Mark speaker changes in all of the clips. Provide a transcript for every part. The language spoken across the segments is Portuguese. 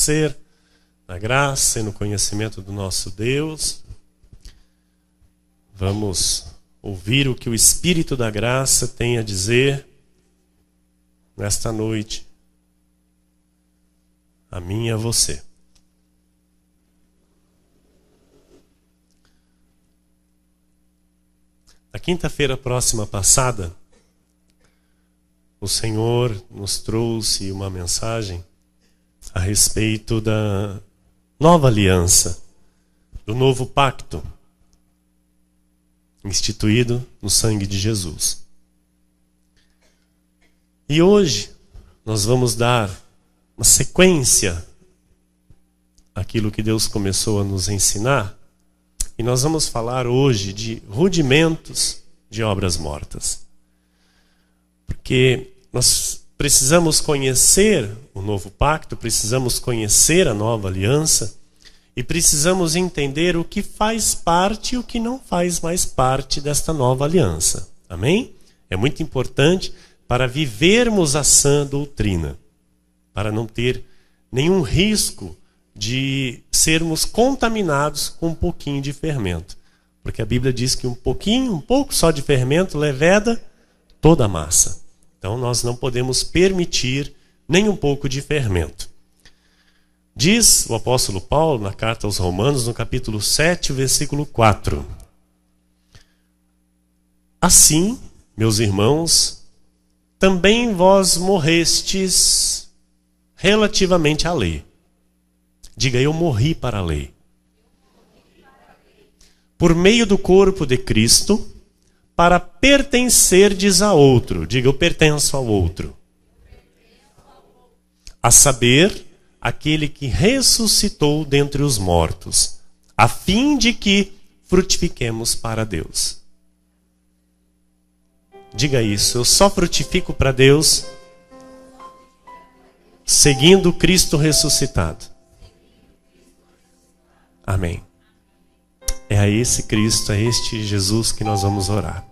Speaker 1: crescer na graça e no conhecimento do nosso Deus. Vamos ouvir o que o Espírito da Graça tem a dizer nesta noite, a mim e a você. Na quinta-feira próxima passada, o Senhor nos trouxe uma mensagem a respeito da nova aliança, do novo pacto, instituído no sangue de Jesus. E hoje nós vamos dar uma sequência àquilo que Deus começou a nos ensinar, e nós vamos falar hoje de rudimentos de obras mortas. Porque nós precisamos conhecer o novo pacto, precisamos conhecer a nova aliança e precisamos entender o que faz parte e o que não faz mais parte desta nova aliança. Amém? É muito importante para vivermos a sã doutrina, para não ter nenhum risco de sermos contaminados com um pouquinho de fermento. Porque a Bíblia diz que um pouco só de fermento leveda toda a massa. Então nós não podemos permitir nem um pouco de fermento. Diz o apóstolo Paulo na carta aos Romanos, no capítulo 7, versículo 4. Assim, meus irmãos, também vós morrestes relativamente à lei. Diga, eu morri para a lei. Por meio do corpo de Cristo, para pertencerdes a outro. Diga, eu pertenço ao outro. A saber, aquele que ressuscitou dentre os mortos, a fim de que frutifiquemos para Deus. Diga isso, eu só frutifico para Deus seguindo Cristo ressuscitado. Amém. É a esse Cristo, a este Jesus que nós vamos orar.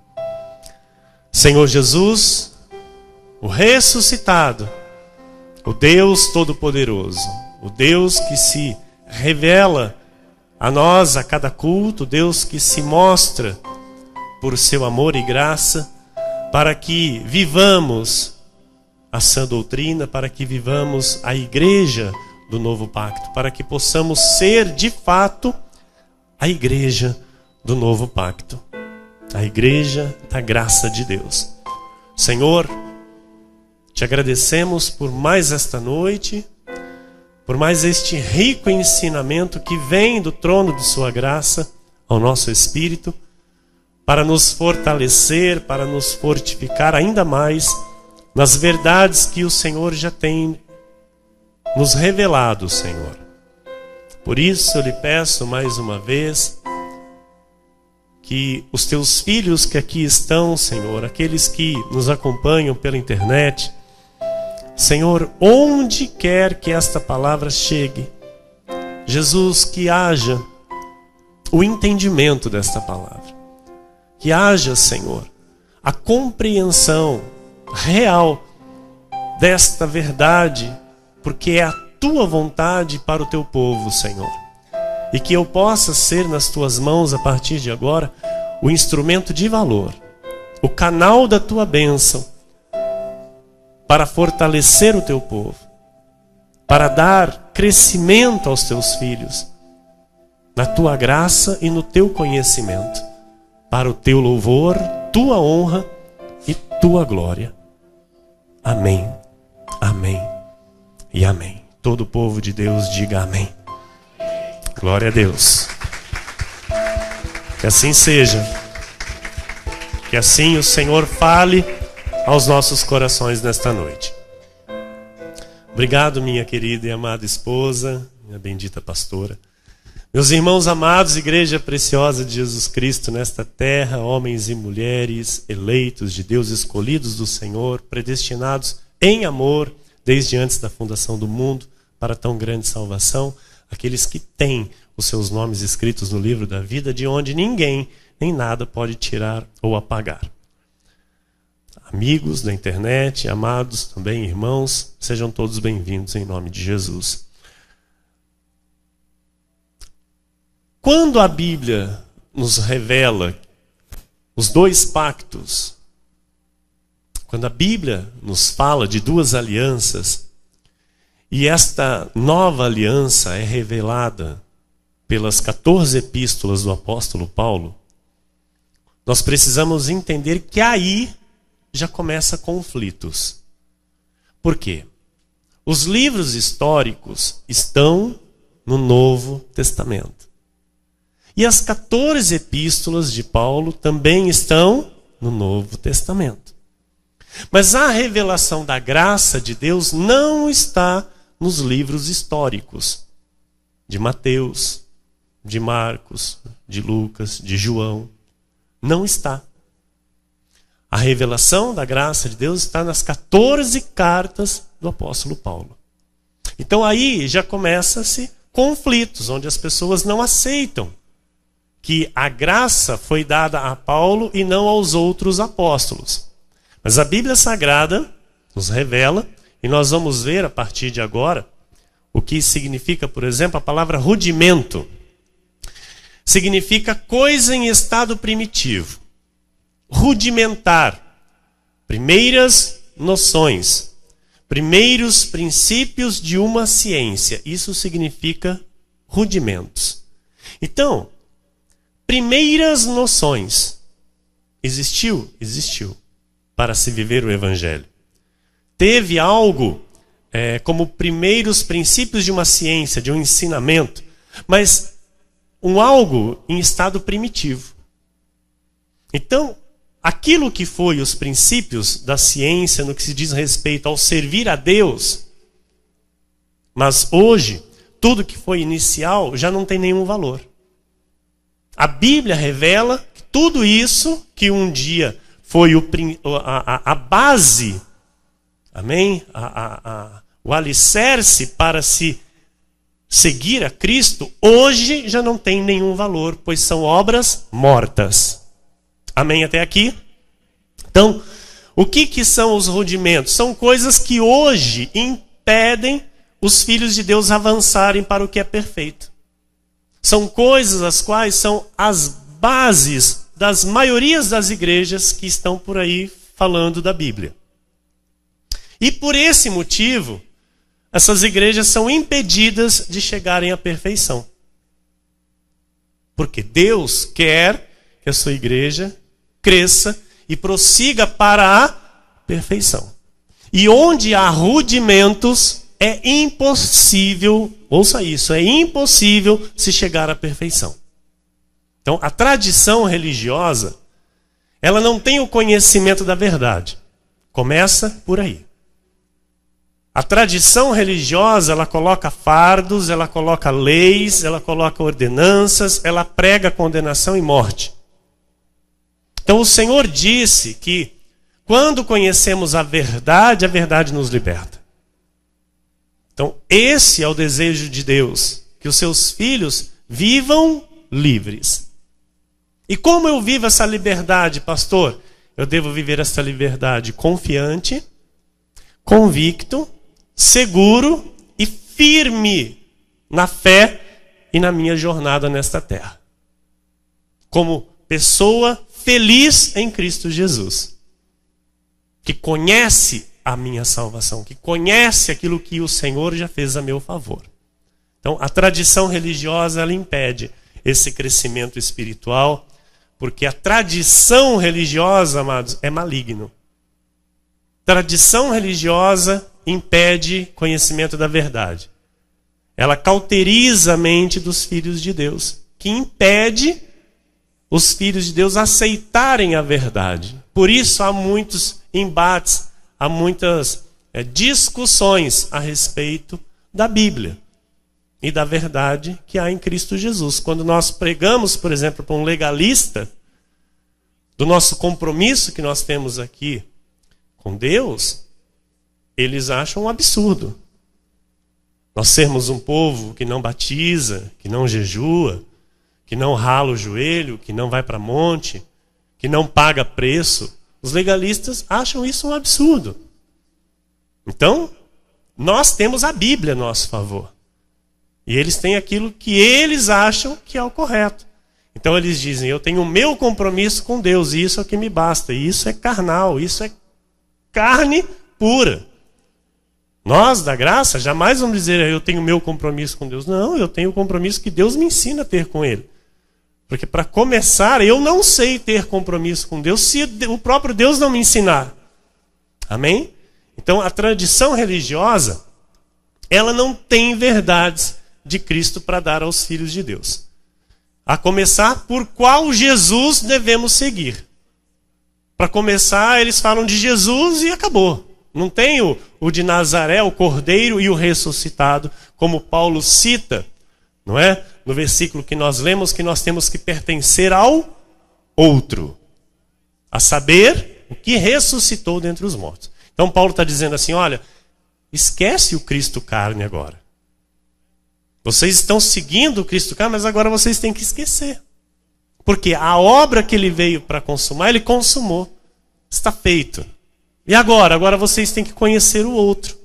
Speaker 1: Senhor Jesus, o ressuscitado, o Deus Todo-Poderoso, o Deus que se revela a nós a cada culto, o Deus que se mostra por seu amor e graça, para que vivamos a sã doutrina, para que vivamos a igreja do novo pacto, para que possamos ser de fato a igreja do novo pacto, a igreja da graça de Deus. Senhor, te agradecemos por mais esta noite, por mais este rico ensinamento que vem do trono de sua graça ao nosso espírito, para nos fortalecer, para nos fortificar ainda mais nas verdades que o Senhor já tem nos revelado, Senhor. Por isso eu lhe peço mais uma vez que os teus filhos que aqui estão, Senhor, aqueles que nos acompanham pela internet, Senhor, onde quer que esta palavra chegue, Jesus, que haja o entendimento desta palavra, que haja, Senhor, a compreensão real desta verdade, porque é a tua vontade para o teu povo, Senhor. E que eu possa ser nas tuas mãos, a partir de agora, o instrumento de valor, o canal da tua bênção, para fortalecer o teu povo, para dar crescimento aos teus filhos, na tua graça e no teu conhecimento, para o teu louvor, tua honra e tua glória. Amém, amém e amém. Todo o povo de Deus diga amém. Glória a Deus. Que assim seja. Que assim o Senhor fale aos nossos corações nesta noite. Obrigado, minha querida e amada esposa, minha bendita pastora. Meus irmãos amados, igreja preciosa de Jesus Cristo nesta terra, homens e mulheres eleitos de Deus, escolhidos do Senhor, predestinados em amor desde antes da fundação do mundo para tão grande salvação, aqueles que têm os seus nomes escritos no livro da vida, de onde ninguém nem nada pode tirar ou apagar. Amigos da internet, amados também irmãos, sejam todos bem-vindos em nome de Jesus. Quando a Bíblia nos revela os dois pactos, quando a Bíblia nos fala de duas alianças, e esta nova aliança é revelada pelas 14 epístolas do apóstolo Paulo, nós precisamos entender que aí já começa conflitos. Por quê? Os livros históricos estão no Novo Testamento. E as 14 epístolas de Paulo também estão no Novo Testamento. Mas a revelação da graça de Deus não está nos livros históricos de Mateus, de Marcos, de Lucas, de João. Não está. A revelação da graça de Deus está nas 14 cartas do apóstolo Paulo. Então aí já começa-se conflitos, onde as pessoas não aceitam que a graça foi dada a Paulo e não aos outros apóstolos. Mas a Bíblia Sagrada nos revela, e nós vamos ver a partir de agora, o que significa, por exemplo, a palavra rudimento. Significa coisa em estado primitivo. Rudimentar. Primeiras noções. Primeiros princípios de uma ciência. Isso significa rudimentos. Então, primeiras noções. Existiu? Existiu. Para se viver o Evangelho. Teve algo como primeiros princípios de uma ciência, de um ensinamento, mas um algo em estado primitivo. Então, aquilo que foi os princípios da ciência no que se diz respeito ao servir a Deus, mas hoje, tudo que foi inicial já não tem nenhum valor. A Bíblia revela que tudo isso que um dia foi a base, amém? O alicerce para se seguir a Cristo, hoje já não tem nenhum valor, pois são obras mortas. Amém até aqui? Então, o que são os rudimentos? São coisas que hoje impedem os filhos de Deus avançarem para o que é perfeito. São coisas as quais são as bases das maiorias das igrejas que estão por aí falando da Bíblia. E por esse motivo, essas igrejas são impedidas de chegarem à perfeição. Porque Deus quer que a sua igreja cresça e prossiga para a perfeição. E onde há rudimentos, é impossível, ouça isso, é impossível se chegar à perfeição. Então, a tradição religiosa, ela não tem o conhecimento da verdade. Começa por aí. A tradição religiosa, ela coloca fardos, ela coloca leis, ela coloca ordenanças, ela prega condenação e morte. Então o Senhor disse que quando conhecemos a verdade nos liberta. Então esse é o desejo de Deus, que os seus filhos vivam livres. E como eu vivo essa liberdade, pastor? Eu devo viver essa liberdade confiante, convicto, seguro e firme na fé e na minha jornada nesta terra. Como pessoa feliz em Cristo Jesus. Que conhece a minha salvação, que conhece aquilo que o Senhor já fez a meu favor. Então, a tradição religiosa, ela impede esse crescimento espiritual, porque a tradição religiosa, amados, é maligno. Tradição religiosa impede conhecimento da verdade. Ela cauteriza a mente dos filhos de Deus, que impede os filhos de Deus aceitarem a verdade. Por isso há muitos embates, há muitas discussões a respeito da Bíblia e da verdade que há em Cristo Jesus. Quando nós pregamos, por exemplo, para um legalista, do nosso compromisso que nós temos aqui com Deus, eles acham um absurdo. Nós sermos um povo que não batiza, que não jejua, que não rala o joelho, que não vai para monte, que não paga preço. Os legalistas acham isso um absurdo. Então, nós temos a Bíblia a nosso favor. E eles têm aquilo que eles acham que é o correto. Então eles dizem, eu tenho o meu compromisso com Deus, e isso é o que me basta. E isso é carnal, isso é carne pura. Nós, da graça, jamais vamos dizer, eu tenho o meu compromisso com Deus. Não, eu tenho o compromisso que Deus me ensina a ter com Ele. Porque para começar, eu não sei ter compromisso com Deus se o próprio Deus não me ensinar. Amém? Então a tradição religiosa, ela não tem verdades de Cristo para dar aos filhos de Deus. A começar por qual Jesus devemos seguir. Para começar, eles falam de Jesus e acabou. Não tem o de Nazaré, o Cordeiro e o ressuscitado, como Paulo cita, não é? No versículo que nós lemos, que nós temos que pertencer ao outro. A saber, o que ressuscitou dentre os mortos. Então Paulo está dizendo assim, olha, esquece o Cristo carne agora. Vocês estão seguindo o Cristo carne, mas agora vocês têm que esquecer. Porque a obra que ele veio para consumar, ele consumou. Está feito. E agora? Agora vocês têm que conhecer o outro.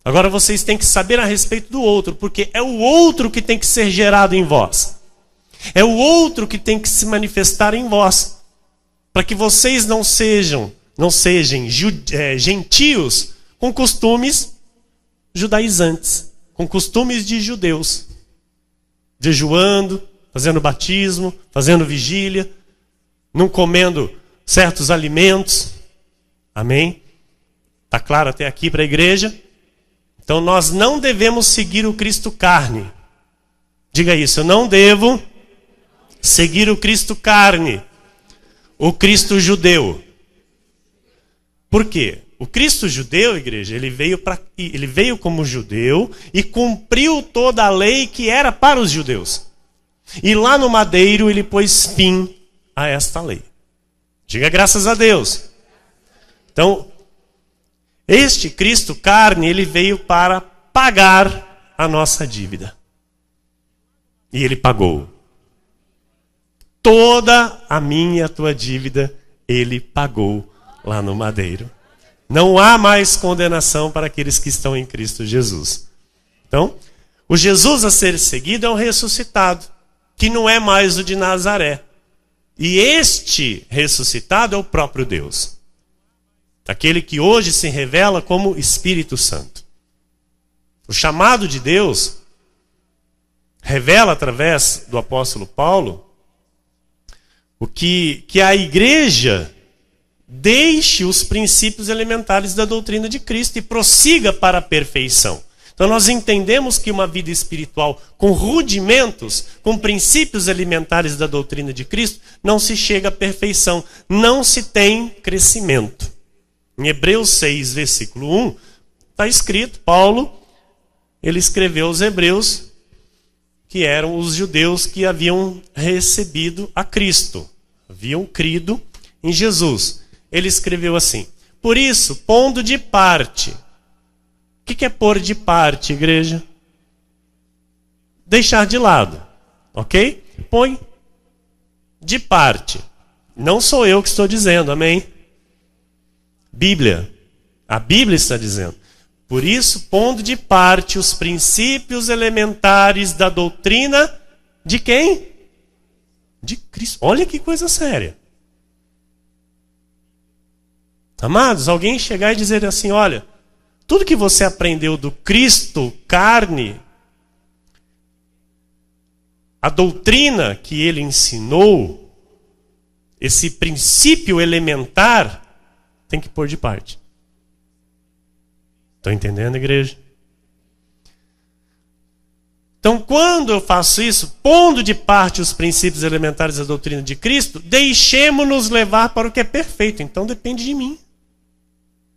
Speaker 1: Agora vocês têm que saber a respeito do outro, porque é o outro que tem que ser gerado em vós. É o outro que tem que se manifestar em vós. Para que vocês não sejam gentios com costumes judaizantes, com costumes de judeus. Jejuando, fazendo batismo, fazendo vigília, não comendo certos alimentos. Amém? Está claro até aqui para a igreja? Então nós não devemos seguir o Cristo carne. Diga isso, eu não devo seguir o Cristo carne, o Cristo judeu. Por quê? O Cristo judeu, igreja, ele veio como judeu e cumpriu toda a lei que era para os judeus. E lá no madeiro ele pôs fim a esta lei. Diga graças a Deus. Então, este Cristo carne, ele veio para pagar a nossa dívida. E ele pagou. Toda a minha e a tua dívida, ele pagou lá no madeiro. Não há mais condenação para aqueles que estão em Cristo Jesus. Então, o Jesus a ser seguido é um ressuscitado, que não é mais o de Nazaré. E este ressuscitado é o próprio Deus. Aquele que hoje se revela como Espírito Santo. O chamado de Deus revela através do apóstolo Paulo o que a igreja deixe os princípios elementares da doutrina de Cristo e prossiga para a perfeição. Então nós entendemos que uma vida espiritual com rudimentos, com princípios elementares da doutrina de Cristo, não se chega à perfeição, não se tem crescimento. Em Hebreus 6, versículo 1, está escrito, Paulo, ele escreveu aos hebreus, que eram os judeus que haviam recebido a Cristo, haviam crido em Jesus. Ele escreveu assim, por isso, pondo de parte. O que é pôr de parte, igreja? Deixar de lado, ok? Põe de parte. Não sou eu que estou dizendo, amém? Bíblia. A Bíblia está dizendo. Por isso, pondo de parte os princípios elementares da doutrina de quem? De Cristo. Olha que coisa séria. Amados, alguém chegar e dizer assim, olha, tudo que você aprendeu do Cristo, carne, a doutrina que ele ensinou, esse princípio elementar, tem que pôr de parte. Estão entendendo, igreja? Então, quando eu faço isso, pondo de parte os princípios elementares da doutrina de Cristo, deixemos-nos levar para o que é perfeito. Então, depende de mim.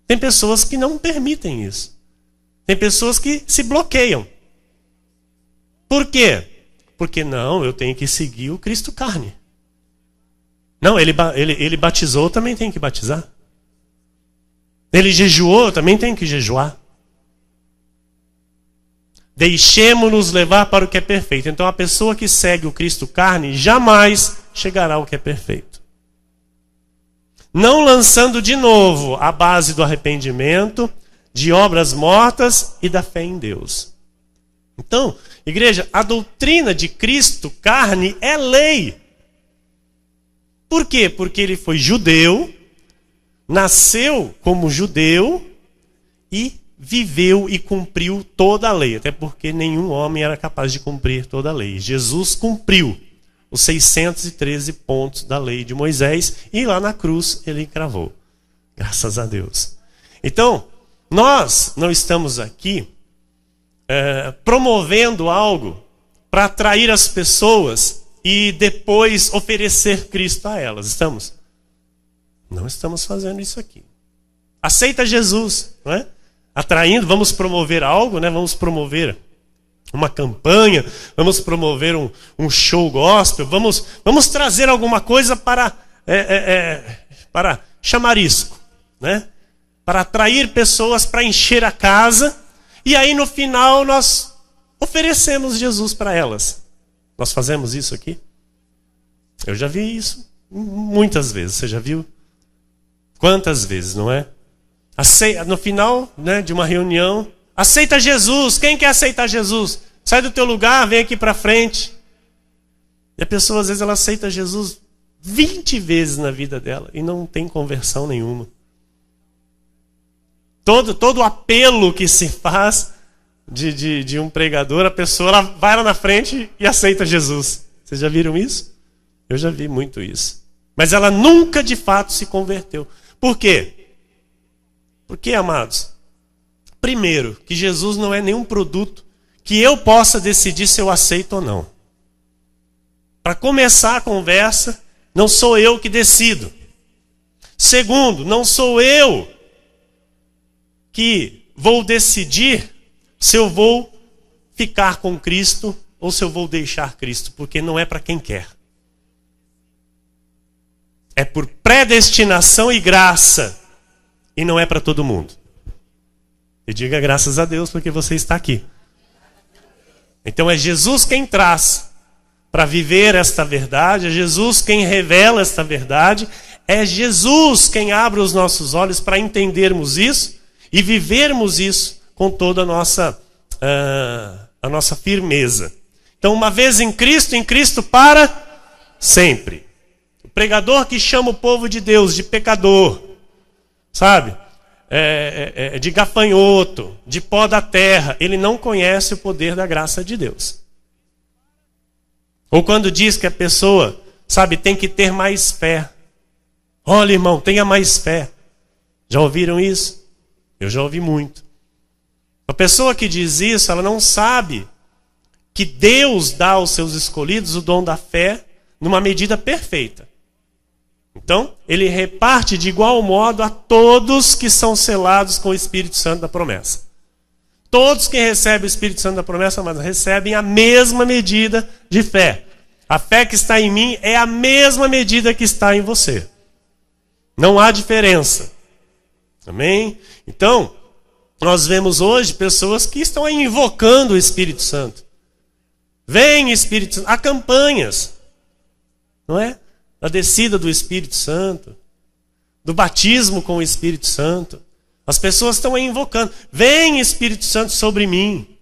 Speaker 1: Tem pessoas que não permitem isso. Tem pessoas que se bloqueiam. Por quê? Porque não, eu tenho que seguir o Cristo carne. Não, ele batizou, também tem que batizar. Ele jejuou, também tem que jejuar. Deixemo-nos levar para o que é perfeito. Então a pessoa que segue o Cristo carne jamais chegará ao que é perfeito. Não lançando de novo a base do arrependimento, de obras mortas e da fé em Deus. Então, igreja, a doutrina de Cristo, carne, é lei. Por quê? Porque ele foi judeu, nasceu como judeu e viveu e cumpriu toda a lei. Até porque nenhum homem era capaz de cumprir toda a lei. Jesus cumpriu os 613 pontos da lei de Moisés e lá na cruz ele encravou. Graças a Deus. Então, nós não estamos aqui promovendo algo para atrair as pessoas e depois oferecer Cristo a elas. Estamos? Não estamos fazendo isso aqui. Aceita Jesus, não é? Atraindo, vamos promover algo, né? Vamos promover uma campanha, vamos promover um show gospel, vamos trazer alguma coisa para chamarisco, né? Para atrair pessoas, para encher a casa, e aí no final nós oferecemos Jesus para elas. Nós fazemos isso aqui? Eu já vi isso muitas vezes. Você já viu? Quantas vezes, não é? No final, né, de uma reunião, aceita Jesus. Quem quer aceitar Jesus? Sai do teu lugar, vem aqui para frente. E a pessoa às vezes ela aceita Jesus 20 vezes na vida dela e não tem conversão nenhuma. Todo o apelo que se faz de um pregador, a pessoa ela vai lá na frente e aceita Jesus. Vocês já viram isso? Eu já vi muito isso. Mas ela nunca de fato se converteu. Por quê? Porque, amados, primeiro, que Jesus não é nenhum produto que eu possa decidir se eu aceito ou não. Para começar a conversa, não sou eu que decido. Segundo, não sou eu que vou decidir se eu vou ficar com Cristo ou se eu vou deixar Cristo, porque não é para quem quer. É por predestinação e graça, e não é para todo mundo. E diga graças a Deus porque você está aqui. Então é Jesus quem traz para viver esta verdade, é Jesus quem revela esta verdade, é Jesus quem abre os nossos olhos para entendermos isso e vivermos isso com toda a nossa firmeza. Então, uma vez em Cristo para sempre. O pregador que chama o povo de Deus de pecador, sabe? De gafanhoto, de pó da terra, ele não conhece o poder da graça de Deus. Ou quando diz que a pessoa, sabe, tem que ter mais fé. Olha, irmão, tenha mais fé. Já ouviram isso? Eu já ouvi muito. A pessoa que diz isso, ela não sabe que Deus dá aos seus escolhidos o dom da fé numa medida perfeita. Então, ele reparte de igual modo a todos que são selados com o Espírito Santo da promessa. Todos que recebem o Espírito Santo da promessa, mas recebem a mesma medida de fé. A fé que está em mim é a mesma medida que está em você. Não há diferença. Amém? Então, nós vemos hoje pessoas que estão aí invocando o Espírito Santo. Vem Espírito Santo. Há campanhas, não é? Da descida do Espírito Santo, do batismo com o Espírito Santo. As pessoas estão aí invocando. Vem Espírito Santo sobre mim.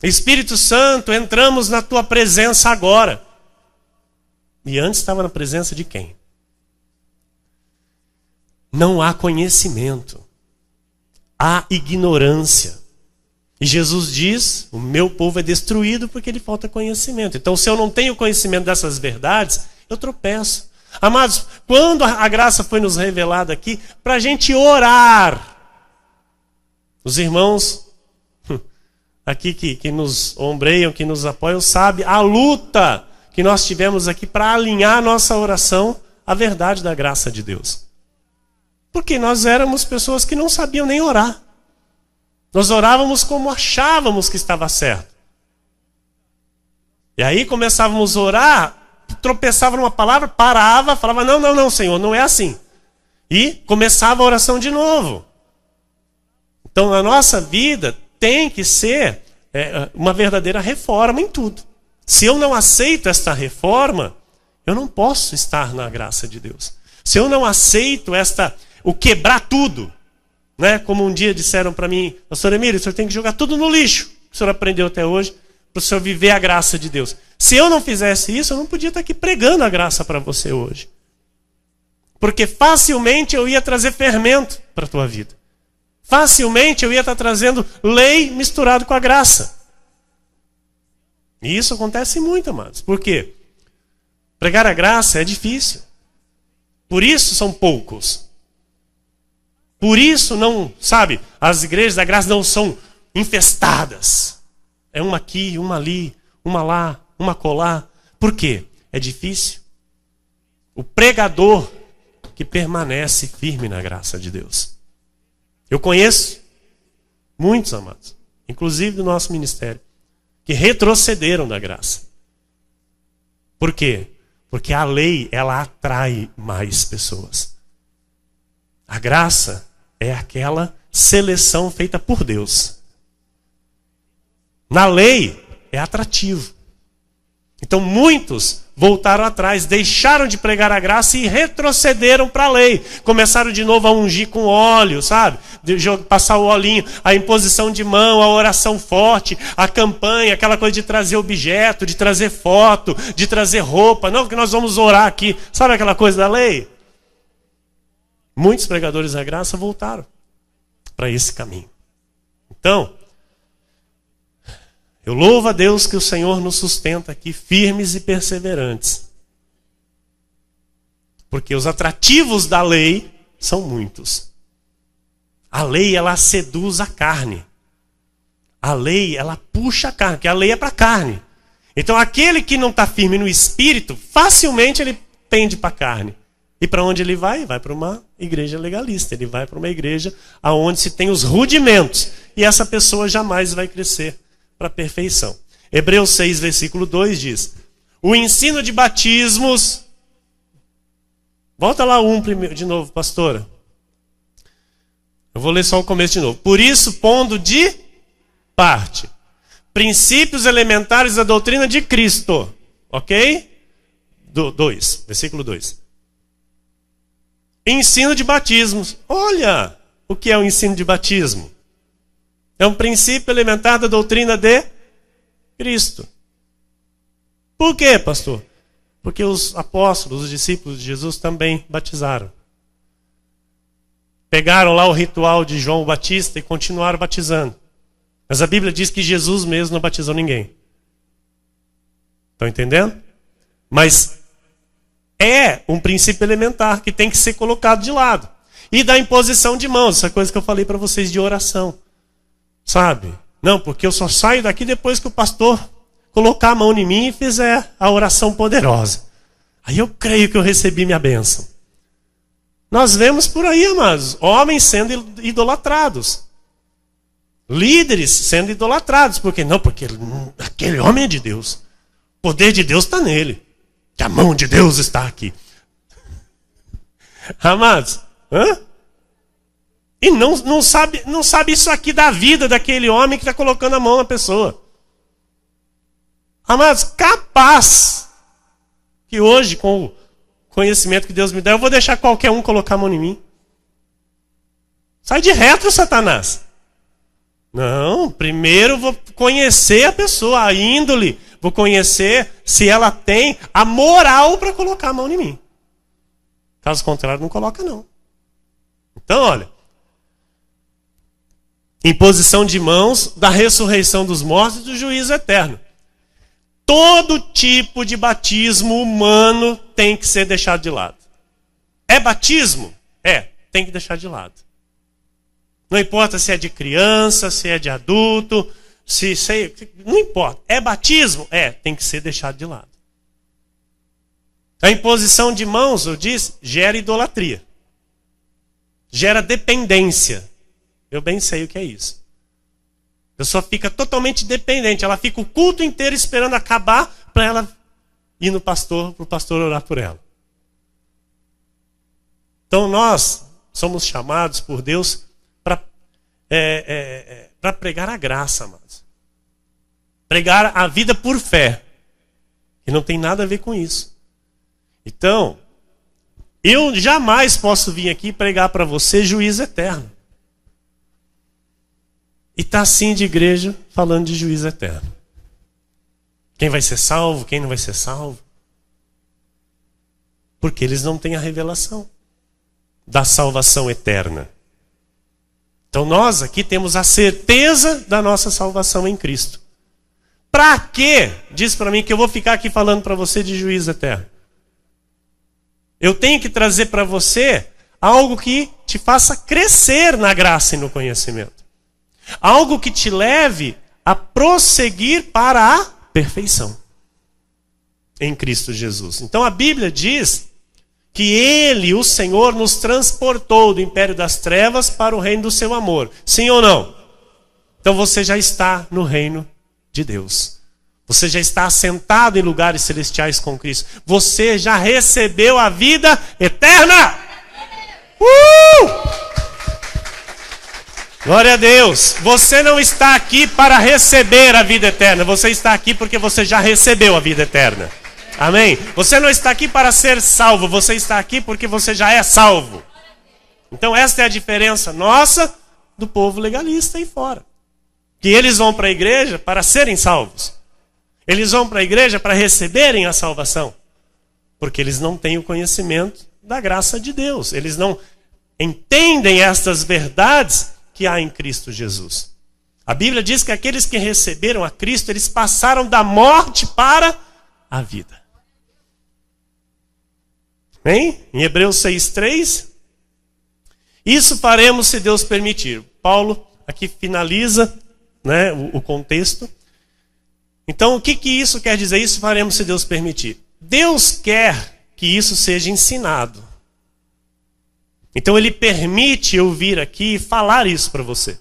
Speaker 1: Espírito Santo, entramos na tua presença agora. E antes estava na presença de quem? Não há conhecimento. Há ignorância. E Jesus diz, o meu povo é destruído porque lhe falta conhecimento. Então, se eu não tenho conhecimento dessas verdades, eu tropeço. Amados, quando a graça foi nos revelada aqui, para a gente orar. Os irmãos aqui que nos ombreiam, que nos apoiam, sabem a luta que nós tivemos aqui para alinhar a nossa oração à verdade da graça de Deus. Porque nós éramos pessoas que não sabiam nem orar. Nós orávamos como achávamos que estava certo. E aí começávamos a orar, tropeçava numa palavra, parava, falava, não, Senhor, não é assim. E começava a oração de novo. Então a nossa vida tem que ser uma verdadeira reforma em tudo. Se eu não aceito esta reforma, eu não posso estar na graça de Deus. Se eu não aceito o quebrar tudo, né? Como um dia disseram para mim, pastor Emílio, o senhor tem que jogar tudo no lixo, que o senhor aprendeu até hoje, para o senhor viver a graça de Deus. Se eu não fizesse isso, eu não podia estar aqui pregando a graça para você hoje. Porque facilmente eu ia trazer fermento para a tua vida. Facilmente eu ia estar trazendo lei misturado com a graça. E isso acontece muito, amados. Por quê? Pregar a graça é difícil. Por isso são poucos. Por isso não, sabe, as igrejas da graça não são infestadas. É uma aqui, uma ali, uma lá, uma colar. Por quê? É difícil. O pregador que permanece firme na graça de Deus. Eu conheço muitos, amados, inclusive do nosso ministério, que retrocederam da graça. Por quê? Porque a lei, ela atrai mais pessoas. A graça é aquela seleção feita por Deus. Na lei, é atrativo. Então muitos voltaram atrás, deixaram de pregar a graça e retrocederam para a lei. Começaram de novo a ungir com óleo, sabe? Passar o olhinho, a imposição de mão, a oração forte, a campanha, aquela coisa de trazer objeto, de trazer foto, de trazer roupa. Não, que nós vamos orar aqui. Sabe aquela coisa da lei? Muitos pregadores da graça voltaram para esse caminho. Então, eu louvo a Deus que o Senhor nos sustenta aqui firmes e perseverantes. Porque os atrativos da lei são muitos. A lei, ela seduz a carne. A lei, ela puxa a carne, porque a lei é para a carne. Então aquele que não está firme no espírito, facilmente ele pende para a carne. E para onde ele vai? Vai para uma igreja legalista. Ele vai para uma igreja onde se tem os rudimentos. E essa pessoa jamais vai crescer para a perfeição. Hebreus 6, versículo 2 diz: o ensino de batismos. Volta lá de novo, pastora. Eu vou ler só o começo de novo. Por isso, pondo de parte princípios elementares da doutrina de Cristo. Ok? 2, versículo 2. Ensino de batismos. Olha o que é o ensino de batismo. É um princípio elementar da doutrina de Cristo. Por quê, pastor? Porque os apóstolos, os discípulos de Jesus também batizaram. Pegaram lá o ritual de João Batista e continuaram batizando. Mas a Bíblia diz que Jesus mesmo não batizou ninguém. Estão entendendo? Mas é um princípio elementar que tem que ser colocado de lado. E da imposição de mãos, essa coisa que eu falei para vocês de oração. Sabe? Não, porque eu só saio daqui depois que o pastor colocar a mão em mim e fizer a oração poderosa. Aí eu creio que eu recebi minha bênção. Nós vemos por aí, amados, homens sendo idolatrados. Líderes sendo idolatrados. Por quê? Não, porque aquele homem é de Deus. O poder de Deus está nele. Que a mão de Deus está aqui. Amados, e não sabe isso aqui da vida daquele homem que está colocando a mão na pessoa. Amados, capaz que hoje, com o conhecimento que Deus me dá, eu vou deixar qualquer um colocar a mão em mim. Sai de reto, Satanás. Não, primeiro eu vou conhecer a pessoa, a índole. Vou conhecer se ela tem a moral para colocar a mão em mim. Caso contrário, não coloca não. Então, olha. Imposição de mãos da ressurreição dos mortos e do juízo eterno. Todo tipo de batismo humano tem que ser deixado de lado. É batismo? Tem que deixar de lado. Não importa se é de criança, se é de adulto, não importa. É batismo? Tem que ser deixado de lado. A imposição de mãos, eu disse, gera idolatria. Gera dependência. Eu bem sei o que é isso. A pessoa fica totalmente dependente. Ela fica o culto inteiro esperando acabar para ela ir no pastor, para o pastor orar por ela. Então nós somos chamados por Deus para pregar a graça, amados. Pregar a vida por fé. E não tem nada a ver com isso. Então, eu jamais posso vir aqui pregar para você juízo eterno. E está assim de igreja falando de juízo eterno. Quem vai ser salvo, quem não vai ser salvo. Porque eles não têm a revelação da salvação eterna. Então nós aqui temos a certeza da nossa salvação em Cristo. Para quê? Diz para mim que eu vou ficar aqui falando para você de juízo eterno. Eu tenho que trazer para você algo que te faça crescer na graça e no conhecimento. Algo que te leve a prosseguir para a perfeição em Cristo Jesus. Então a Bíblia diz que Ele, o Senhor, nos transportou do império das trevas para o reino do seu amor. Sim ou não? Então você já está no reino de Deus. Você já está assentado em lugares celestiais com Cristo. Você já recebeu a vida eterna. Glória a Deus. Você não está aqui para receber a vida eterna. Você está aqui porque você já recebeu a vida eterna. Amém? Você não está aqui para ser salvo. Você está aqui porque você já é salvo. Então esta é a diferença nossa do povo legalista aí fora. Que eles vão para a igreja para serem salvos. Eles vão para a igreja para receberem a salvação. Porque eles não têm o conhecimento da graça de Deus. Eles não entendem estas verdades que há em Cristo Jesus. A Bíblia diz que aqueles que receberam a Cristo, eles passaram da morte para a vida. Bem, em Hebreus 6,3, isso faremos se Deus permitir. Paulo aqui finaliza, né, o contexto. Então, o que isso quer dizer? Isso faremos se Deus permitir. Deus quer que isso seja ensinado. Então Ele permite eu vir aqui e falar isso para você.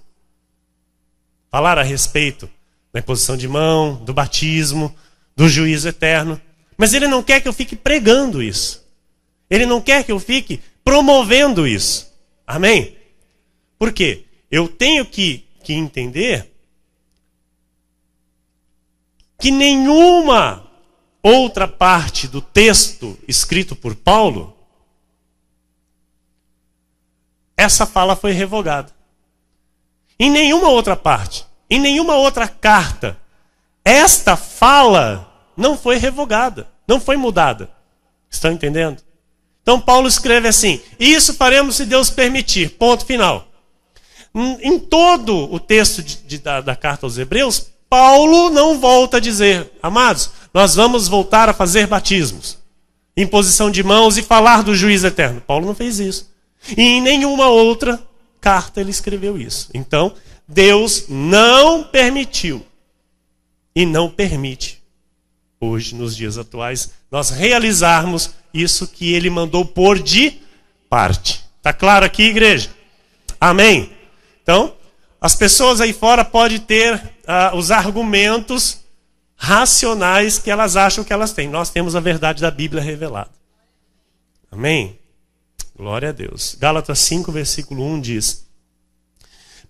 Speaker 1: Falar a respeito da imposição de mão, do batismo, do juízo eterno. Mas Ele não quer que eu fique pregando isso. Ele não quer que eu fique promovendo isso. Amém? Por quê? Eu tenho que entender que nenhuma outra parte do texto escrito por Paulo, essa fala foi revogada. Em nenhuma outra parte, em nenhuma outra carta, esta fala não foi revogada, não foi mudada. Estão entendendo? Então Paulo escreve assim: isso faremos se Deus permitir, ponto final. Em todo o texto da carta aos Hebreus, Paulo não volta a dizer: amados, nós vamos voltar a fazer batismos, imposição de mãos e falar do juízo eterno. Paulo não fez isso. E em nenhuma outra carta ele escreveu isso. Então, Deus não permitiu e não permite, hoje, nos dias atuais, nós realizarmos isso que ele mandou pôr de parte. Está claro aqui, igreja? Amém? Então, as pessoas aí fora podem ter os argumentos racionais que elas acham que elas têm. Nós temos a verdade da Bíblia revelada. Amém? Glória a Deus. Gálatas 5, versículo 1 diz: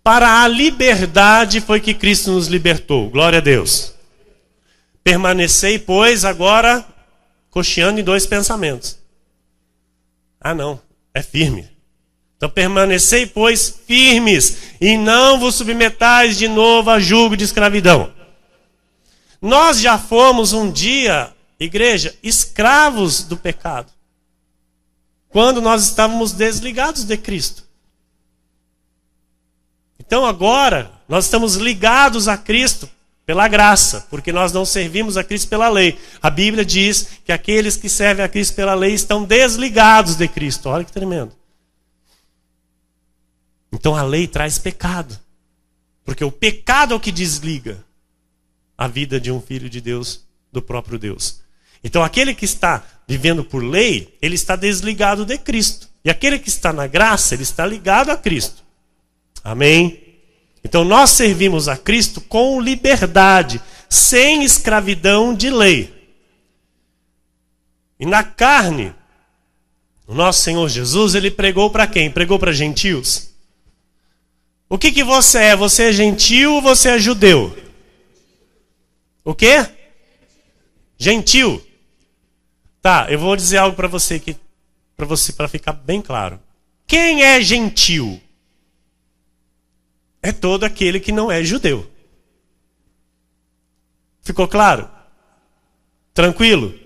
Speaker 1: para a liberdade foi que Cristo nos libertou. Glória a Deus. Permanecei, pois, agora cocheando em dois pensamentos. Ah, não. É firme. Então permanecei, pois, firmes, e não vos submetais de novo a jugo de escravidão. Nós já fomos um dia, igreja, escravos do pecado, quando nós estávamos desligados de Cristo. Então agora, nós estamos ligados a Cristo pela graça, porque nós não servimos a Cristo pela lei. A Bíblia diz que aqueles que servem a Cristo pela lei estão desligados de Cristo. Olha que tremendo. Então a lei traz pecado, porque o pecado é o que desliga a vida de um filho de Deus do próprio Deus. Então aquele que está vivendo por lei, ele está desligado de Cristo. E aquele que está na graça, ele está ligado a Cristo. Amém? Então nós servimos a Cristo com liberdade, sem escravidão de lei. E na carne, o nosso Senhor Jesus, ele pregou para quem? Pregou para gentios? O que você é? Você é gentil ou você é judeu? O quê? Gentil. Tá, eu vou dizer algo para você aqui, para ficar bem claro. Quem é gentil? é todo aquele que não é judeu. Ficou claro? Tranquilo?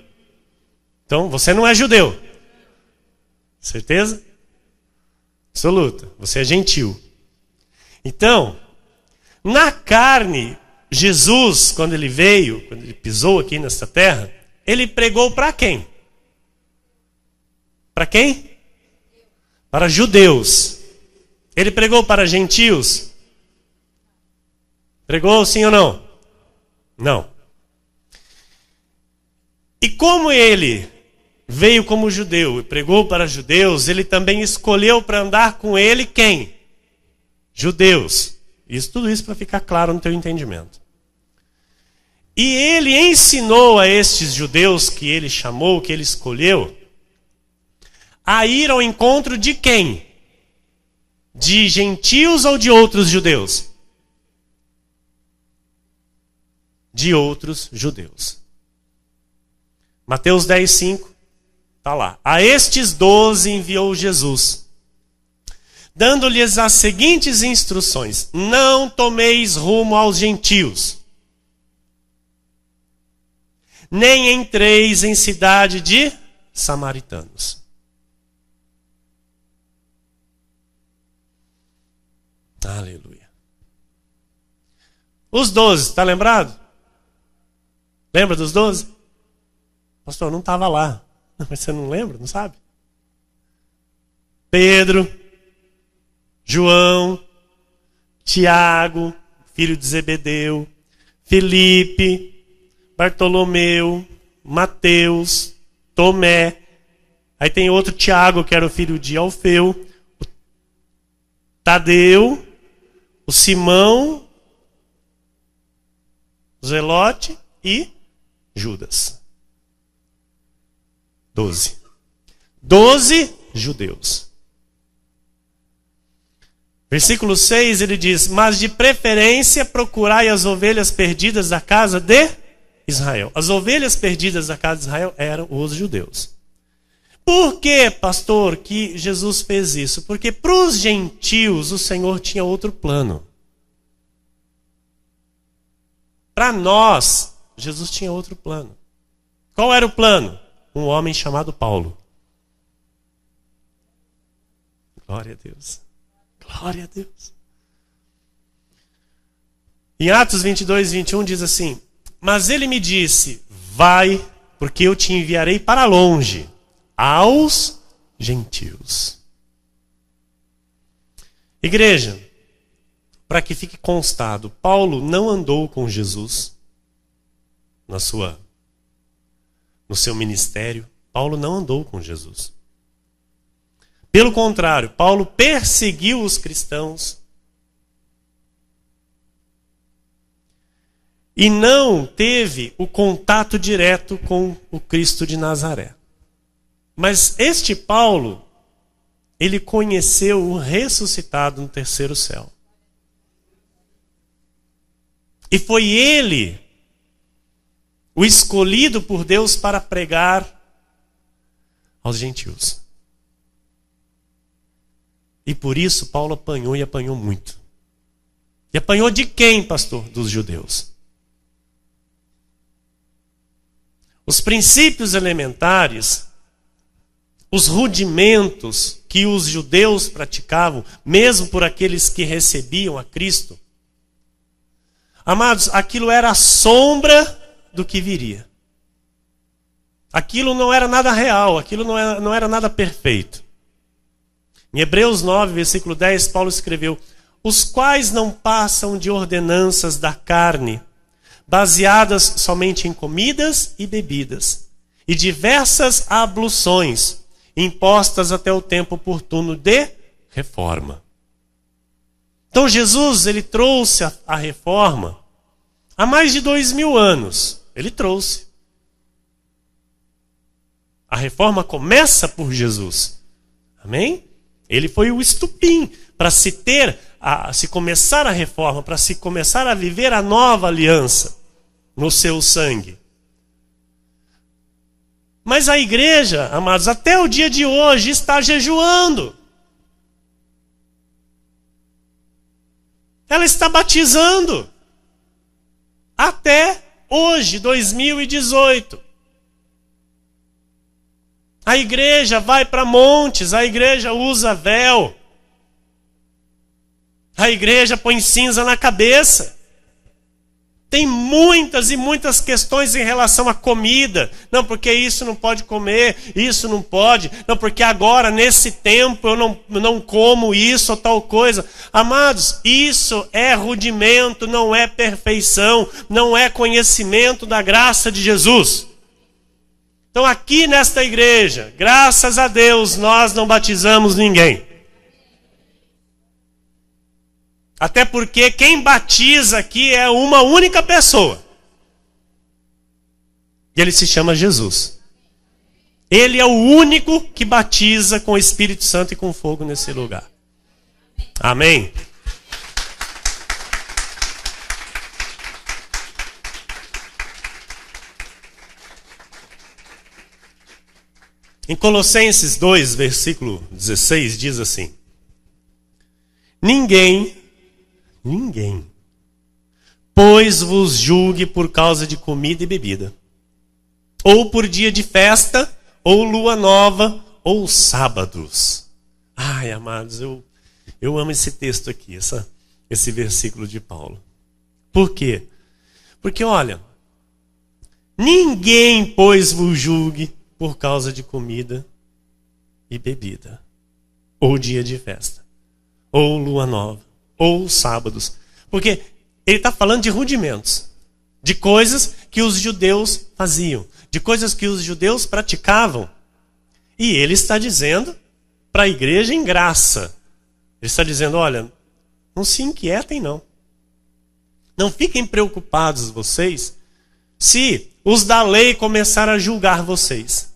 Speaker 1: Então, você não é judeu. Certeza? Absoluta. Você é gentil. Então, na carne, Jesus, quando ele veio, quando ele pisou aqui nesta terra, ele pregou para quem? Para quem? Para judeus. Ele pregou para gentios? Pregou sim ou não? Não. E como ele veio como judeu e pregou para judeus, ele também escolheu para andar com ele quem? Judeus. Tudo isso para ficar claro no teu entendimento. E ele ensinou a estes judeus que ele chamou, que ele escolheu, a ir ao encontro de quem? De gentios ou de outros judeus? De outros judeus. Mateus 10:5, está lá. A estes 12 enviou Jesus, dando-lhes as seguintes instruções: não tomeis rumo aos gentios, nem entreis em cidade de samaritanos. Aleluia. Os 12, está lembrado? Lembra dos 12? Pastor, eu não estava lá. Mas você não lembra, não sabe? Pedro, João, Tiago, filho de Zebedeu, Felipe, Bartolomeu, Mateus, Tomé. Aí tem outro Tiago, que era o filho de Alfeu, o Tadeu, o Simão, o Zelote e Judas. 12. 12 judeus. Versículo 6, ele diz: mas de preferência procurai as ovelhas perdidas da casa de Israel. As ovelhas perdidas da casa de Israel eram os judeus. Por que, pastor, que Jesus fez isso? Porque para os gentios o Senhor tinha outro plano. Para nós, Jesus tinha outro plano. Qual era o plano? Um homem chamado Paulo. Glória a Deus. Glória a Deus. Em Atos 22:21 diz assim: mas ele me disse, vai, porque eu te enviarei para longe, aos gentios. Igreja, para que fique constado, Paulo não andou com Jesus no seu ministério. Paulo não andou com Jesus. Pelo contrário, Paulo perseguiu os cristãos e não teve o contato direto com o Cristo de Nazaré. Mas este Paulo, ele conheceu o ressuscitado no terceiro céu. E foi ele o escolhido por Deus para pregar aos gentios. E por isso Paulo apanhou e apanhou muito. E apanhou de quem, pastor? Dos judeus. Os princípios elementares, os rudimentos que os judeus praticavam, mesmo por aqueles que recebiam a Cristo, amados, aquilo era a sombra do que viria. Aquilo não era nada real, aquilo não era nada perfeito. Em Hebreus 9, versículo 10, Paulo escreveu: os quais não passam de ordenanças da carne, baseadas somente em comidas e bebidas, e diversas abluções, impostas até o tempo oportuno de reforma. Então Jesus, ele trouxe a reforma há mais de 2000 anos. Ele trouxe. A reforma começa por Jesus. Amém? Ele foi o estupim para se começar a reforma, para se começar a viver a nova aliança no seu sangue. Mas a igreja, amados, até o dia de hoje está jejuando. ela está batizando. Até hoje, 2018. A igreja vai para montes, a igreja usa véu. A igreja põe cinza na cabeça. Tem muitas e muitas questões em relação à comida. Não, porque isso não pode comer, isso não pode. Não, porque agora, nesse tempo, eu não como isso ou tal coisa. Amados, isso é rudimento, não é perfeição, não é conhecimento da graça de Jesus. Então aqui nesta igreja, graças a Deus, nós não batizamos ninguém. Até porque quem batiza aqui é uma única pessoa. E ele se chama Jesus. Ele é o único que batiza com o Espírito Santo e com fogo nesse lugar. Amém? Em Colossenses 2, versículo 16, diz assim: Ninguém, pois vos julgue por causa de comida e bebida, ou por dia de festa, ou lua nova, ou sábados. Ai, amados, eu amo esse texto aqui, esse versículo de Paulo. Por quê? Porque, olha, ninguém, pois, vos julgue por causa de comida e bebida, ou dia de festa, ou lua nova, ou sábados. Porque ele está falando de rudimentos, de coisas que os judeus faziam, de coisas que os judeus praticavam. E ele está dizendo para a igreja em graça. Ele está dizendo, olha, não se inquietem não. Não fiquem preocupados vocês se os da lei começarem a julgar vocês.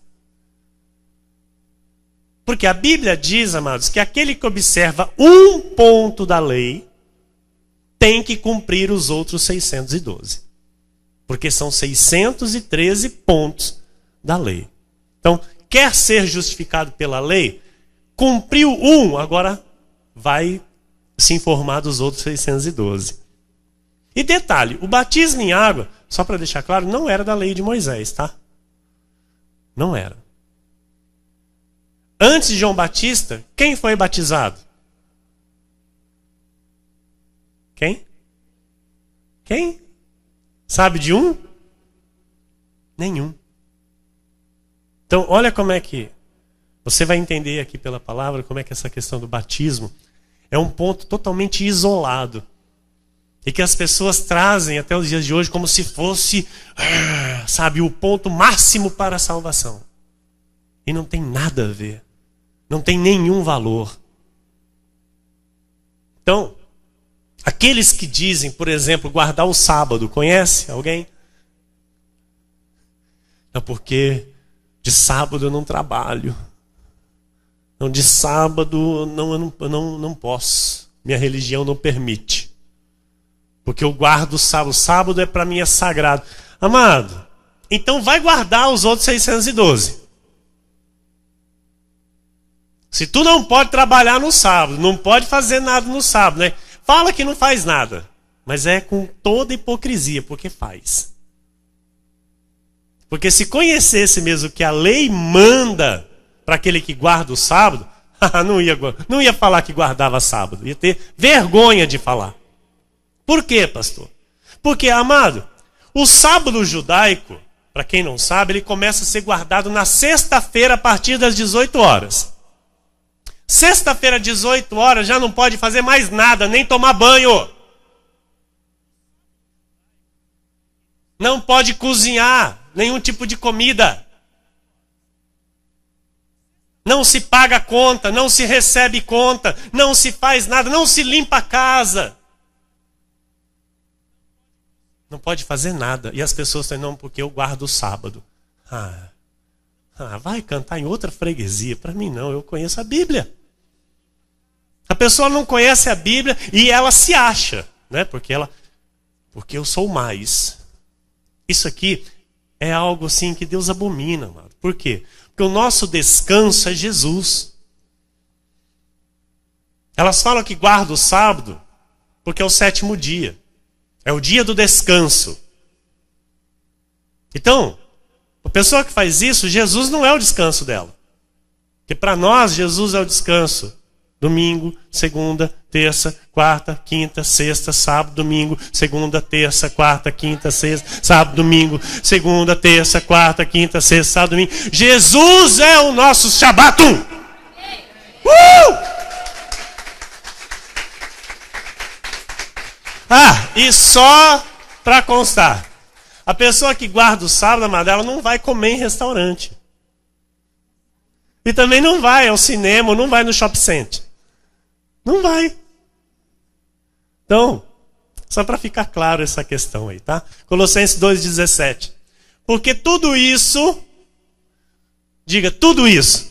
Speaker 1: Porque a Bíblia diz, amados, que aquele que observa um ponto da lei tem que cumprir os outros 612. Porque são 613 pontos da lei. Então, quer ser justificado pela lei? Cumpriu um, agora vai se informar dos outros 612. E detalhe, o batismo em água, só para deixar claro, não era da lei de Moisés, tá? Não era. Antes de João Batista, quem foi batizado? Quem? Sabe de um? Nenhum. Então, olha como é que você vai entender aqui pela palavra como é que essa questão do batismo é um ponto totalmente isolado. E que as pessoas trazem até os dias de hoje como se fosse, sabe, o ponto máximo para a salvação. E não tem nada a ver. Não tem nenhum valor. Então, aqueles que dizem, por exemplo, guardar o sábado, conhece alguém? Não, porque de sábado eu não trabalho. Não, de sábado eu não posso. Minha religião não permite. Porque eu guardo o sábado. O sábado é para mim é sagrado. Amado, então vai guardar os outros 612. Se tu não pode trabalhar no sábado, não pode fazer nada no sábado, né? Fala que não faz nada, mas é com toda hipocrisia, porque faz. Porque se conhecesse mesmo que a lei manda para aquele que guarda o sábado, não ia falar que guardava sábado, ia ter vergonha de falar. Por quê, pastor? Porque, amado, o sábado judaico, para quem não sabe, ele começa a ser guardado na sexta-feira a partir das 18 horas. Sexta-feira, 18 horas, já não pode fazer mais nada, nem tomar banho. Não pode cozinhar nenhum tipo de comida. Não se paga conta, não se recebe conta, não se faz nada, não se limpa a casa. Não pode fazer nada. E as pessoas falam, não, porque eu guardo o sábado. Vai cantar em outra freguesia. Para mim não, eu conheço a Bíblia. A pessoa não conhece a Bíblia e ela se acha, né? Porque eu sou mais. Isso aqui é algo assim que Deus abomina, amado. Por quê? Porque o nosso descanso é Jesus. Elas falam que guardam o sábado Porque é o 7º dia. É o dia do descanso. Então, a pessoa que faz isso, Jesus não é o descanso dela. Porque para nós, Jesus é o descanso. Domingo, segunda, terça, quarta, quinta, sexta, sábado, domingo, segunda, terça, quarta, quinta, sexta, sábado, domingo, segunda, terça, quarta, quinta, sexta, sábado, domingo. Jesus é o nosso Shabatum! E só para constar, a pessoa que guarda o sábado, amada, ela não vai comer em restaurante. E também não vai ao cinema, não vai no shopping center. Não vai. Então, só para ficar claro essa questão aí, tá? Colossenses 2,17. Porque tudo isso, diga, tudo isso,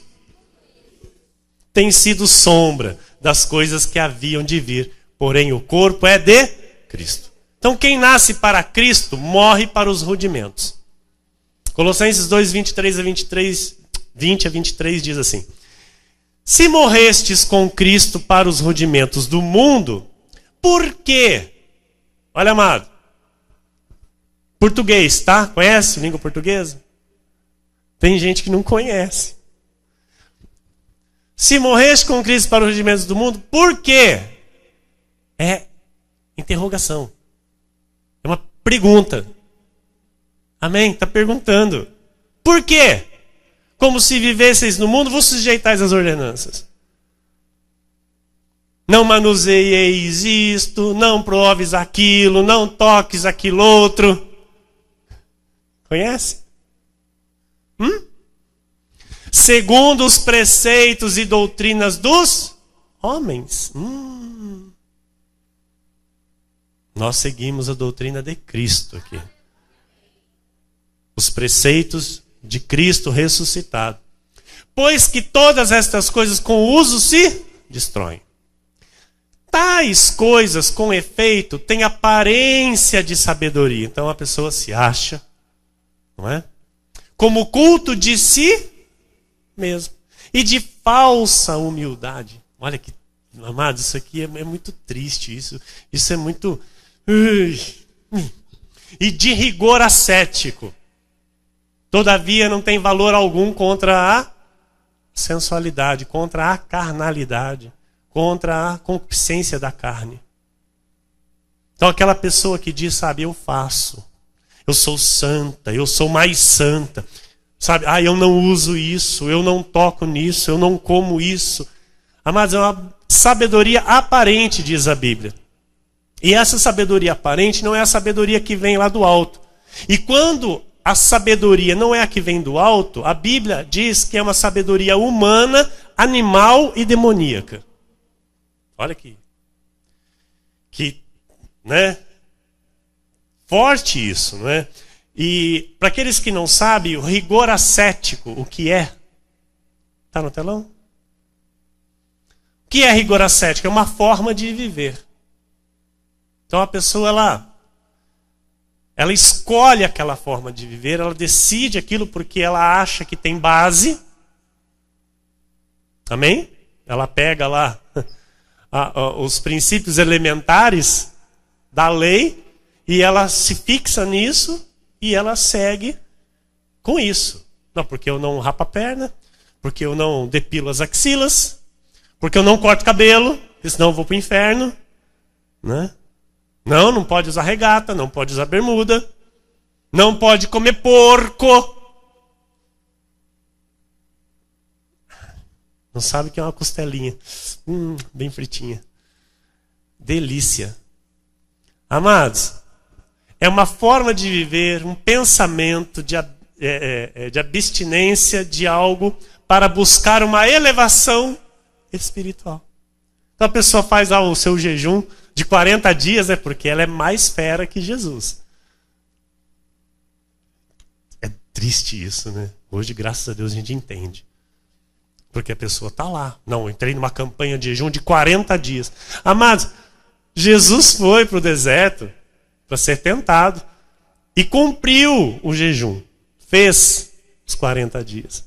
Speaker 1: tem sido sombra das coisas que haviam de vir. Porém, o corpo é de Cristo. Então, quem nasce para Cristo, morre para os rudimentos. Colossenses 2, 20 a 23 diz assim: se morrestes com Cristo para os rudimentos do mundo, por quê? Olha, amado. Português, tá? Conhece língua portuguesa? Tem gente que não conhece. Se morreste com Cristo para os rudimentos do mundo, por quê? É interrogação. É uma pergunta. Amém? Está perguntando. Por quê? Como se vivesseis no mundo, vos sujeitais às ordenanças. Não manuseieis isto, não proves aquilo, não toques aquilo outro. Conhece? Segundo os preceitos e doutrinas dos homens. Nós seguimos a doutrina de Cristo aqui. Os preceitos de Cristo ressuscitado. Pois que todas estas coisas com o uso se destroem. Tais coisas, com efeito, têm aparência de sabedoria. Então a pessoa se acha, não é? Como culto de si mesmo. E de falsa humildade. Olha que, amados, isso aqui é muito triste. Isso é muito... E de rigor ascético. Todavia não tem valor algum contra a sensualidade, contra a carnalidade, contra a concupiscência da carne. Então aquela pessoa que diz, sabe, eu faço, eu sou santa, eu sou mais santa, sabe, eu não uso isso, eu não toco nisso, eu não como isso. Amados, é uma sabedoria aparente, diz a Bíblia. E essa sabedoria aparente não é a sabedoria que vem lá do alto. E quando a sabedoria não é a que vem do alto, a Bíblia diz que é uma sabedoria humana, animal e demoníaca. Olha aqui. Né? Forte isso, não é? E para aqueles que não sabem, o rigor ascético, o que é? Está no telão? O que é rigor ascético? É uma forma de viver. Então a pessoa, ela escolhe aquela forma de viver, ela decide aquilo porque ela acha que tem base. Amém? Ela pega lá os princípios elementares da lei e ela se fixa nisso e ela segue com isso. Não, porque eu não rapo a perna, porque eu não depilo as axilas, porque eu não corto cabelo, porque senão eu vou para o inferno. Né? Não pode usar regata, não pode usar bermuda, não pode comer porco. Não sabe o que é uma costelinha. Bem fritinha. Delícia. Amados, é uma forma de viver, um pensamento de abstinência de algo para buscar uma elevação espiritual. Então a pessoa faz o seu jejum de 40 dias, porque ela é mais fera que Jesus. É triste isso, né? Hoje, graças a Deus, a gente entende. Porque a pessoa está lá. Não, eu entrei numa campanha de jejum de 40 dias. Amados, Jesus foi para o deserto para ser tentado e cumpriu o jejum. Fez os 40 dias.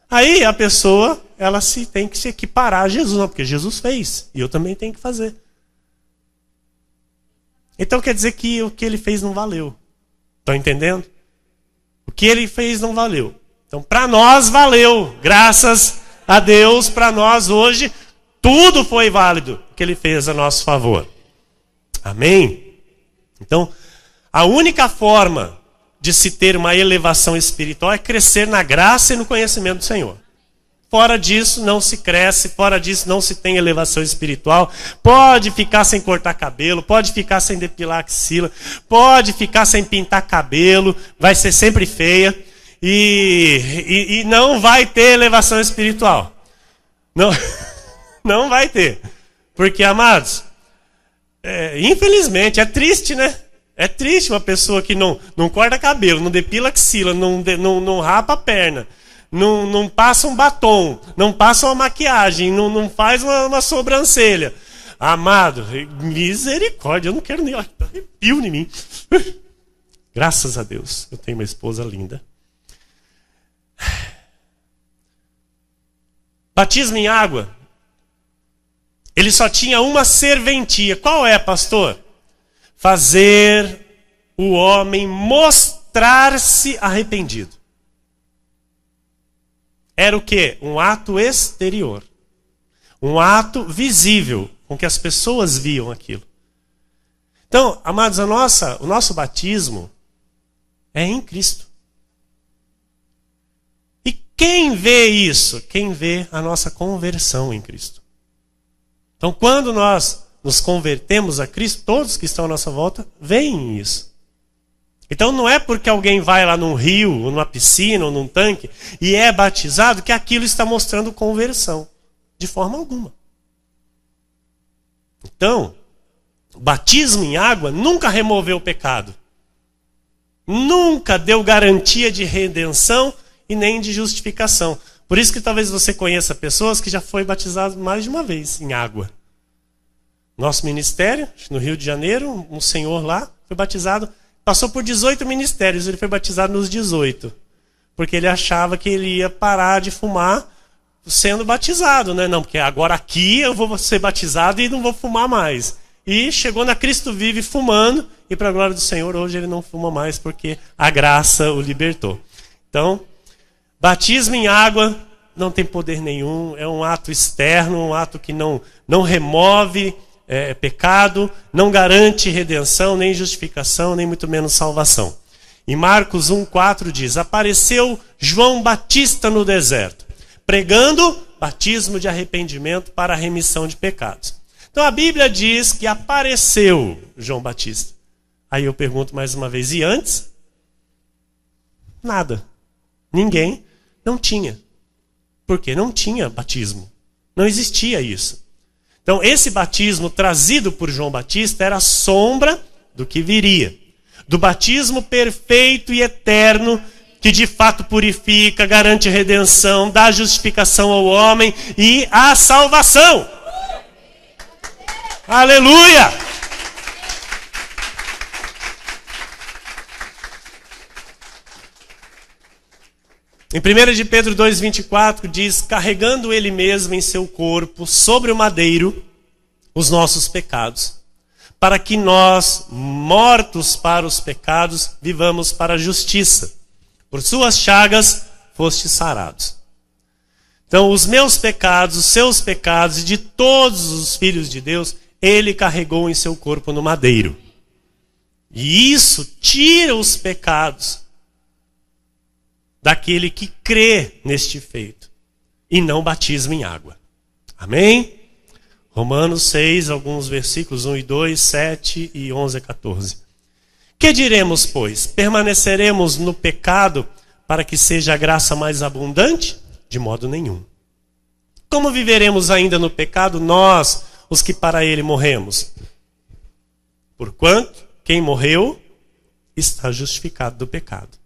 Speaker 1: Aí a pessoa, ela tem que se equiparar a Jesus, não, porque Jesus fez. E eu também tenho que fazer. Então quer dizer que o que ele fez não valeu. Estão entendendo? O que ele fez não valeu. Então para nós valeu. Graças a Deus, para nós hoje, tudo foi válido que ele fez a nosso favor. Amém? Então, a única forma de se ter uma elevação espiritual é crescer na graça e no conhecimento do Senhor. Fora disso, não se cresce, fora disso, não se tem elevação espiritual. Pode ficar sem cortar cabelo, pode ficar sem depilar axila, pode ficar sem pintar cabelo, vai ser sempre feia e não vai ter elevação espiritual. Não, não vai ter. Porque, amados, infelizmente, é triste, né? É triste uma pessoa que não corta cabelo, não depila axila, não rapa a perna, não passa um batom, não passa uma maquiagem, não faz uma sobrancelha. Amado, misericórdia, eu não quero nem arrepio em mim. Graças a Deus, eu tenho uma esposa linda. Batismo em água, ele só tinha uma serventia. Qual é, pastor? Fazer o homem mostrar-se arrependido. Era o quê? Um ato exterior. Um ato visível, com que as pessoas viam aquilo. Então, amados, o nosso batismo é em Cristo. E quem vê isso? Quem vê a nossa conversão em Cristo. Então, quando nós nos convertemos a Cristo, todos que estão à nossa volta veem isso. Então não é porque alguém vai lá num rio, ou numa piscina, ou num tanque, e é batizado, que aquilo está mostrando conversão. De forma alguma. Então, o batismo em água nunca removeu o pecado. Nunca deu garantia de redenção e nem de justificação. Por isso que talvez você conheça pessoas que já foi batizado mais de uma vez em água. Nosso ministério, no Rio de Janeiro, um senhor lá foi batizado, passou por 18 ministérios, ele foi batizado nos 18. Porque ele achava que ele ia parar de fumar sendo batizado, né? Não, porque agora aqui eu vou ser batizado e não vou fumar mais. E chegou na Cristo Vive fumando, e para a glória do Senhor, hoje ele não fuma mais, porque a graça o libertou. Então, batismo em água não tem poder nenhum, é um ato externo, um ato que não remove pecado, não garante redenção, nem justificação, nem muito menos salvação. Em Marcos 1,4 diz: apareceu João Batista no deserto, pregando batismo de arrependimento para a remissão de pecados. Então a Bíblia diz que apareceu João Batista. Aí eu pergunto mais uma vez, e antes? Nada. Ninguém, não tinha. Porque não tinha batismo. Não existia isso. Então esse batismo trazido por João Batista era a sombra do que viria. Do batismo perfeito e eterno, que de fato purifica, garante redenção, dá justificação ao homem e a salvação. Aleluia! Em 1 de Pedro 2,24 diz: carregando ele mesmo em seu corpo, sobre o madeiro, os nossos pecados, para que nós, mortos para os pecados, vivamos para a justiça. Por suas chagas fostes sarados. Então, os meus pecados, os seus pecados e de todos os filhos de Deus, ele carregou em seu corpo no madeiro. E isso tira os pecados daquele que crê neste feito e não batismo em água. Amém? Romanos 6, alguns versículos 1 e 2, 7 e 11 a 14. Que diremos, pois? Permaneceremos no pecado para que seja a graça mais abundante? De modo nenhum. Como viveremos ainda no pecado nós, os que para ele morremos? Porquanto quem morreu está justificado do pecado.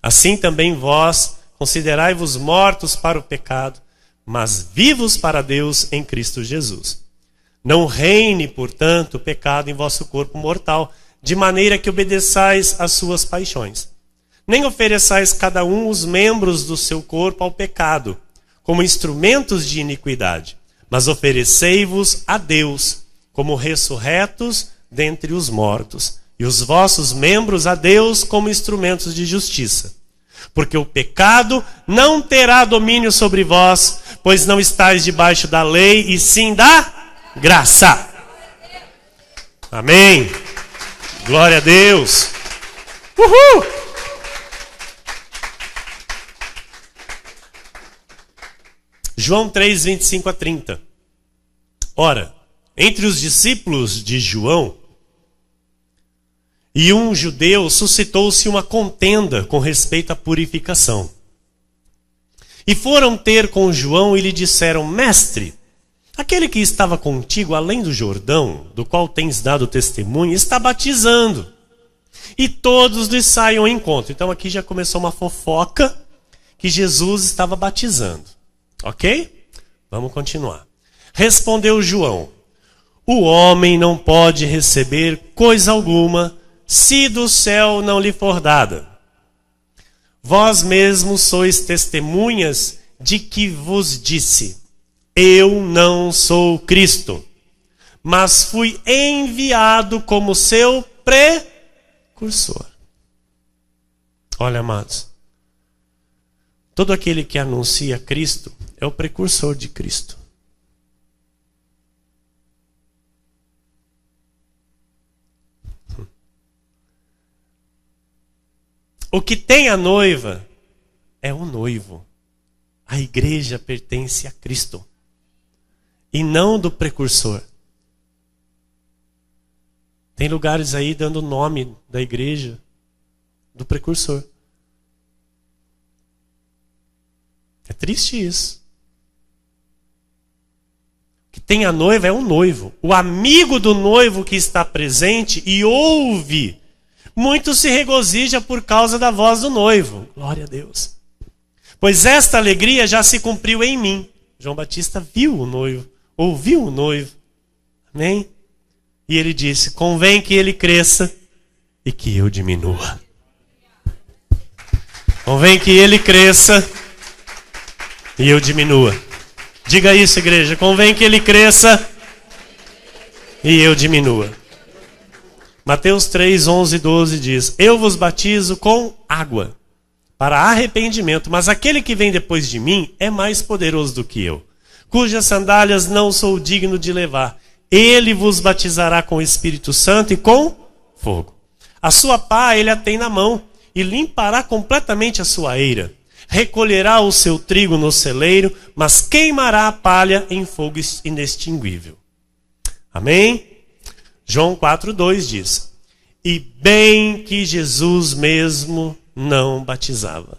Speaker 1: Assim também vós considerai-vos mortos para o pecado, mas vivos para Deus em Cristo Jesus. Não reine, portanto, o pecado em vosso corpo mortal, de maneira que obedeçais às suas paixões. Nem ofereçais cada um os membros do seu corpo ao pecado, como instrumentos de iniquidade, mas oferecei-vos a Deus, como ressurretos dentre os mortos, e os vossos membros a Deus como instrumentos de justiça. Porque o pecado não terá domínio sobre vós, pois não estáis debaixo da lei, e sim da graça. Amém. Glória a Deus. Uhul. João 3, 25 a 30. Ora, entre os discípulos de João e um judeu suscitou-se uma contenda com respeito à purificação. E foram ter com João e lhe disseram: Mestre, aquele que estava contigo além do Jordão, do qual tens dado testemunho, está batizando, e todos lhe saem ao encontro. Então aqui já começou uma fofoca que Jesus estava batizando. Ok? Vamos continuar. Respondeu João: o homem não pode receber coisa alguma se do céu não lhe for dada. Vós mesmos sois testemunhas de que vos disse: eu não sou Cristo, mas fui enviado como seu precursor. Olha, amados, todo aquele que anuncia Cristo é o precursor de Cristo. O que tem a noiva é o noivo. A igreja pertence a Cristo e não do precursor. Tem lugares aí dando o nome da igreja do precursor. É triste isso. O que tem a noiva é o noivo. O amigo do noivo que está presente e ouve. Muito se regozija por causa da voz do noivo. Glória a Deus. Pois esta alegria já se cumpriu em mim. João Batista viu o noivo, ouviu o noivo. Amém? E ele disse: convém que ele cresça e que eu diminua. Convém que ele cresça e eu diminua. Diga isso, igreja. Convém que ele cresça e eu diminua. Mateus 3, 11 e 12 diz: eu vos batizo com água para arrependimento, mas aquele que vem depois de mim é mais poderoso do que eu, cujas sandálias não sou digno de levar. Ele vos batizará com o Espírito Santo e com fogo. A sua pá ele a tem na mão e limpará completamente a sua eira. Recolherá o seu trigo no celeiro, mas queimará a palha em fogo inextinguível. Amém? João 4,2 diz: e bem que Jesus mesmo não batizava,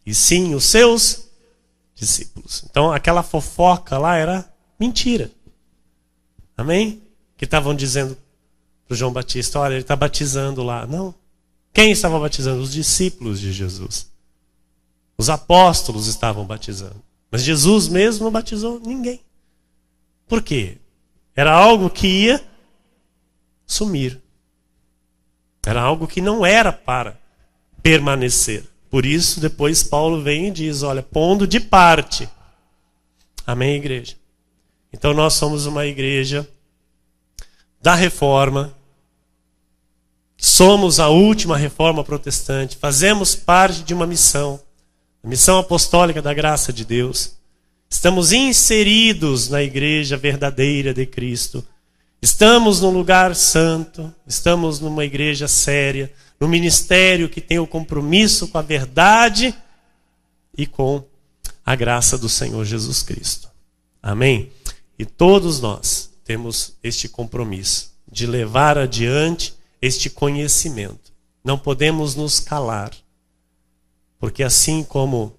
Speaker 1: e sim os seus discípulos. Então aquela fofoca lá era mentira. Amém? Que estavam dizendo para o João Batista: olha, ele está batizando lá. Não. Quem estava batizando? Os discípulos de Jesus. Os apóstolos estavam batizando. Mas Jesus mesmo não batizou ninguém. Por quê? Era algo que ia sumir. Era algo que não era para permanecer. Por isso, depois Paulo vem e diz: olha, pondo de parte. Amém, igreja? Então nós somos uma igreja da Reforma. Somos a última Reforma protestante. Fazemos parte de uma missão. A missão apostólica da graça de Deus. Estamos inseridos na igreja verdadeira de Cristo. Estamos num lugar santo, estamos numa igreja séria, num ministério que tem o compromisso com a verdade e com a graça do Senhor Jesus Cristo. Amém? E todos nós temos este compromisso de levar adiante este conhecimento. Não podemos nos calar, porque assim como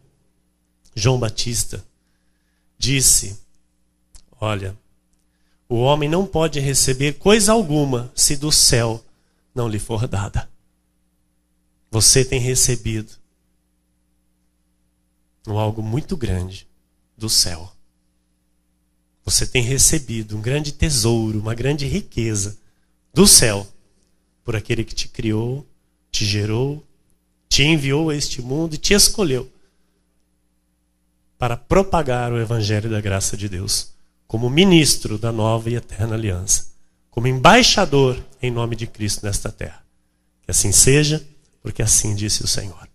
Speaker 1: João Batista disse: olha, o homem não pode receber coisa alguma se do céu não lhe for dada. Você tem recebido algo muito grande do céu. Você tem recebido um grande tesouro, uma grande riqueza do céu, por aquele que te criou, te gerou, te enviou a este mundo e te escolheu para propagar o evangelho da graça de Deus como ministro da nova e eterna aliança. como embaixador em nome de Cristo nesta terra. Que assim seja, porque assim disse o Senhor.